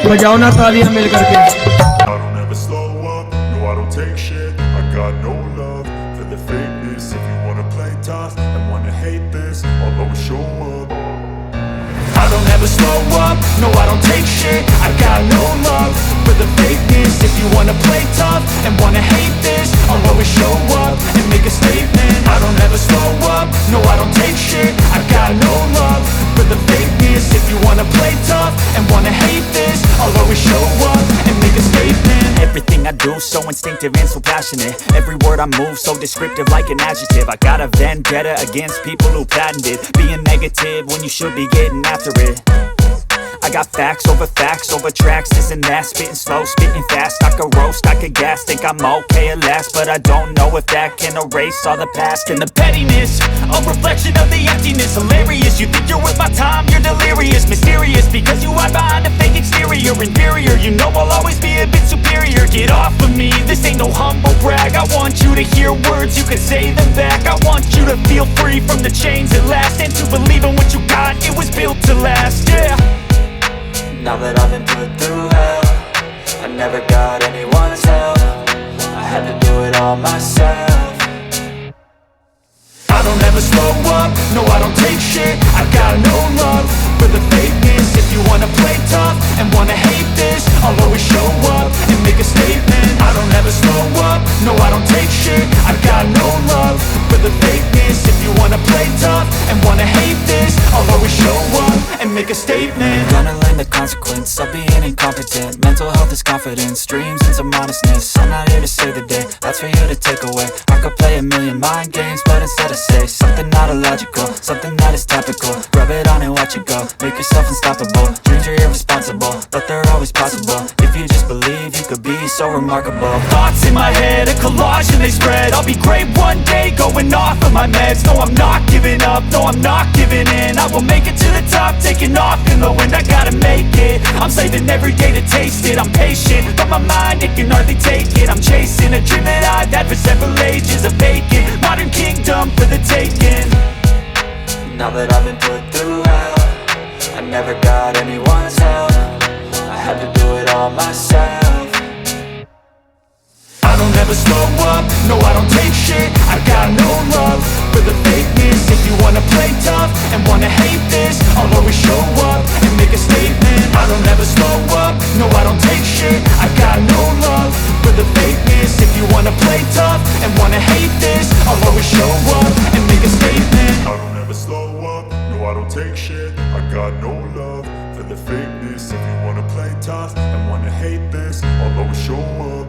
बजाओ ना तालियां मिल करके। I don't ever slow up, no I don't take shit. I got no love for the fakeness. If you wanna play tough and wanna hate this, I'll always show up. I don't ever slow up, no I don't take shit. I got no love for the fakeness. If you wanna play tough and wanna hate this, I'll always show up and make a statement. I don't ever slow up, no I don't take shit. I got no love for the fakeness. If you wanna play tough and wanna hate this, I'll always show up and make a statement. Everything I do so instinctive and so passionate. Every word I move so descriptive like an adjective. I got a vendetta against people who patented being negative when you should be getting after it. I got facts over tracks, this and that. Spitting slow, spitting fast. I could roast, I could gas. Think I'm okay at last, but I don't know if that can erase all the past. And the pettiness, a reflection of the emptiness. Hilarious, you think you're worth my time, you're delirious. Mysterious, because you hide behind a fake exterior. Inferior, you know I'll always be a bit superior. Get off of me, this ain't no humble brag. I want you to hear words, you can say them back. I want you to feel free from the chains at last, and to believe in what you got, it was built to last, yeah. Now that I've been put through hell, I never got anyone's help. I had to do it all myself. I don't ever slow up, no I don't take shit. I got no love for the fakeness. If you wanna play tough and wanna hate this, I'll always show up and make a statement. I don't ever slow up, no I don't take shit. I got no love for the fakeness. If you wanna play tough and wanna hate this, I'll always show up and make a statement. Gonna learn the consequence of being incompetent. Mental health is confidence, dreams and some honestness. I'm not here to save the day, that's for you to take away. I could play a million mind games, but instead I say something not illogical, something that is topical. Rub it on and watch it go, make yourself unstoppable. Dreams are irresponsible, but they're always possible. If you just believe, you could be so remarkable. Thoughts in my head, a collage and they spread. I'll be great one day, going off of my meds. No, I'm not giving up, no, I'm not giving in. I will make it to the top, taking off in the wind. I gotta make it, I'm saving every day to taste it. I'm patient, but my mind, it can hardly take it. I'm chasing a dream that I've had for several ages. A vacant, modern kingdom for the taking. Now that I've been put through hell, never got anyone's help. I had to do it all myself. I don't ever slow up, no I don't take shit. I got no love for the fakeness. If you wanna play tough and wanna hate this, I'll always show up and make a statement. I don't ever slow up, no I don't take shit. I got no love for the fakeness. If you wanna play tough and wanna hate this, I'll always show up and make a statement. I don't ever slow up, no I don't take shit. I got no love for the fakeness. If you wanna play tough and wanna hate this, I'll always show up.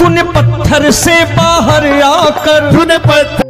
तूने पत्थर से बाहर आकर तूने पत्थर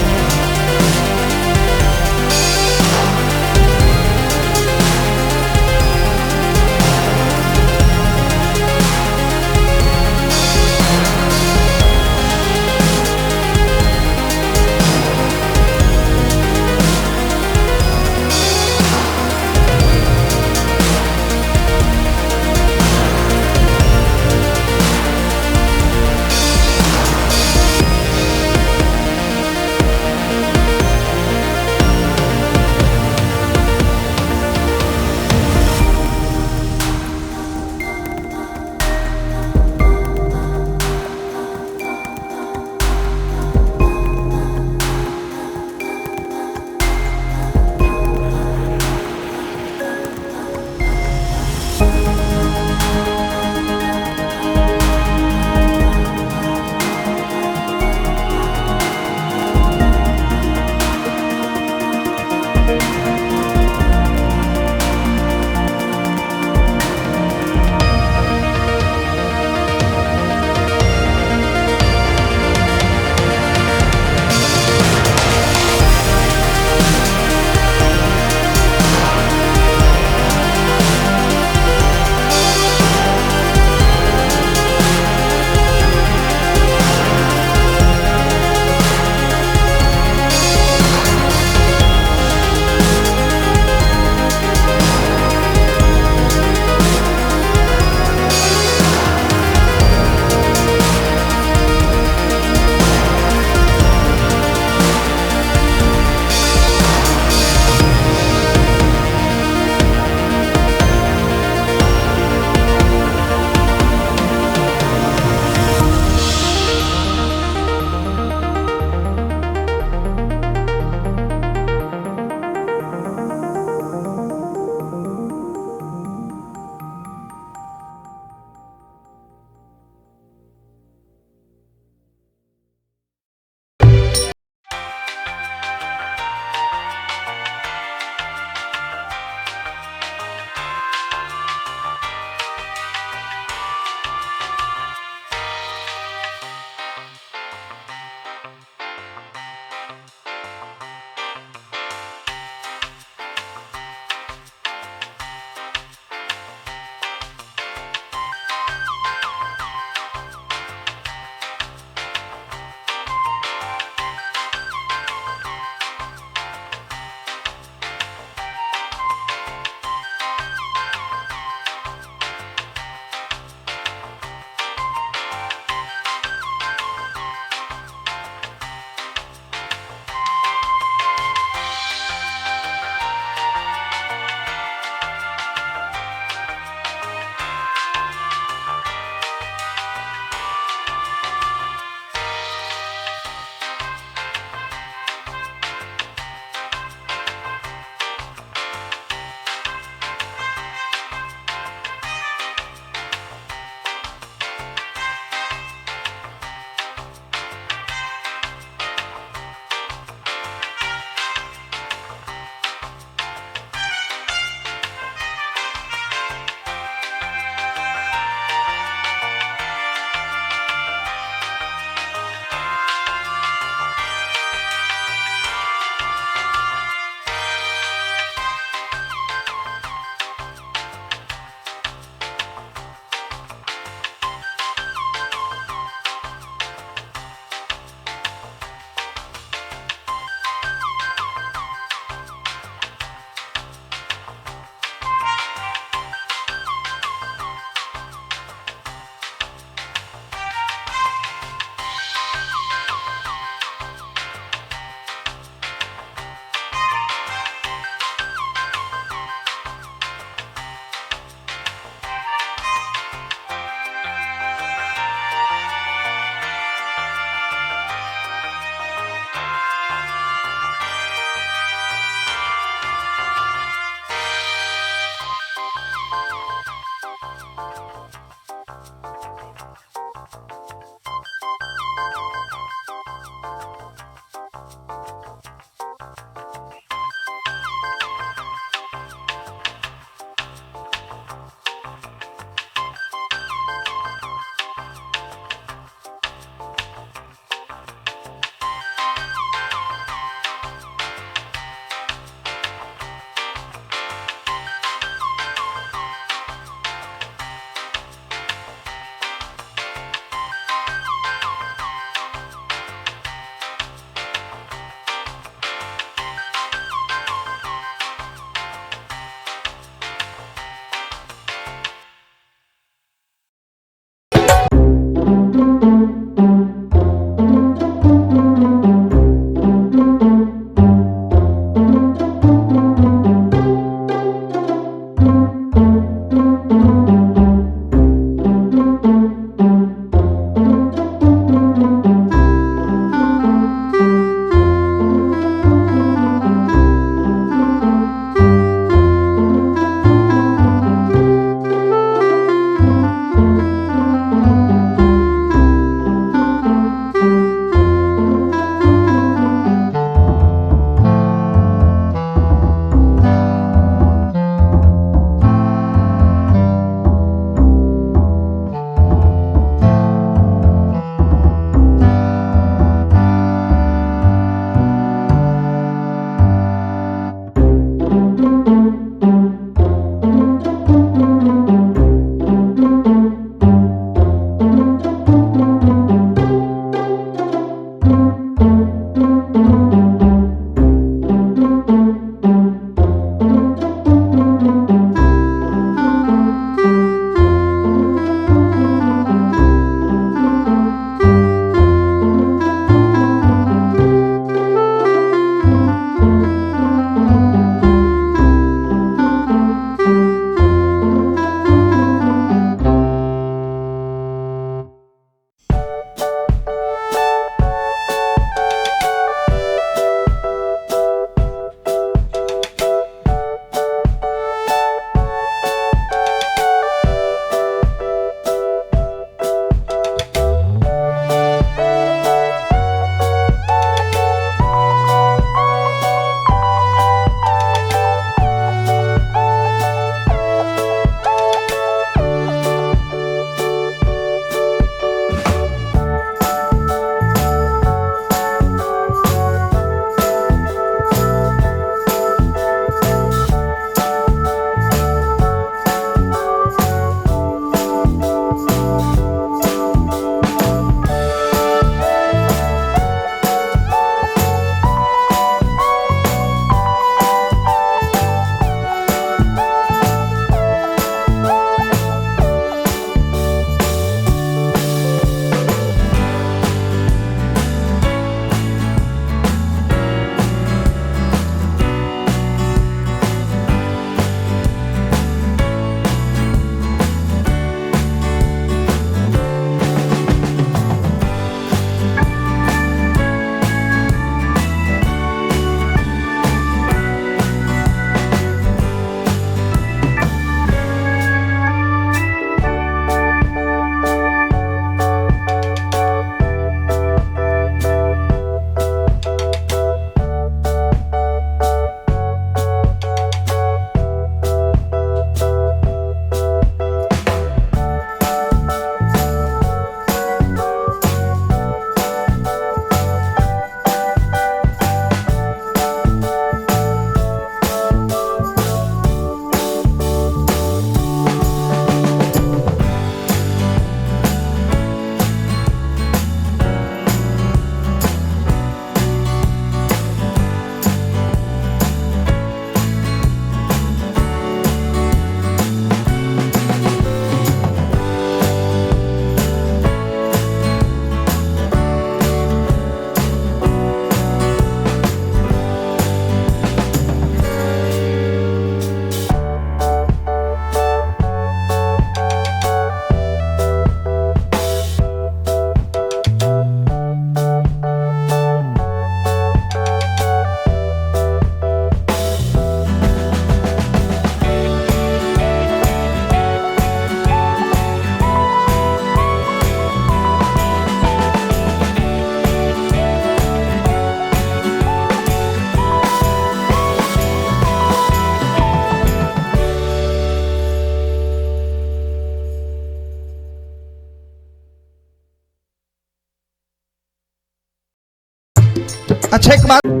पाछे एक बार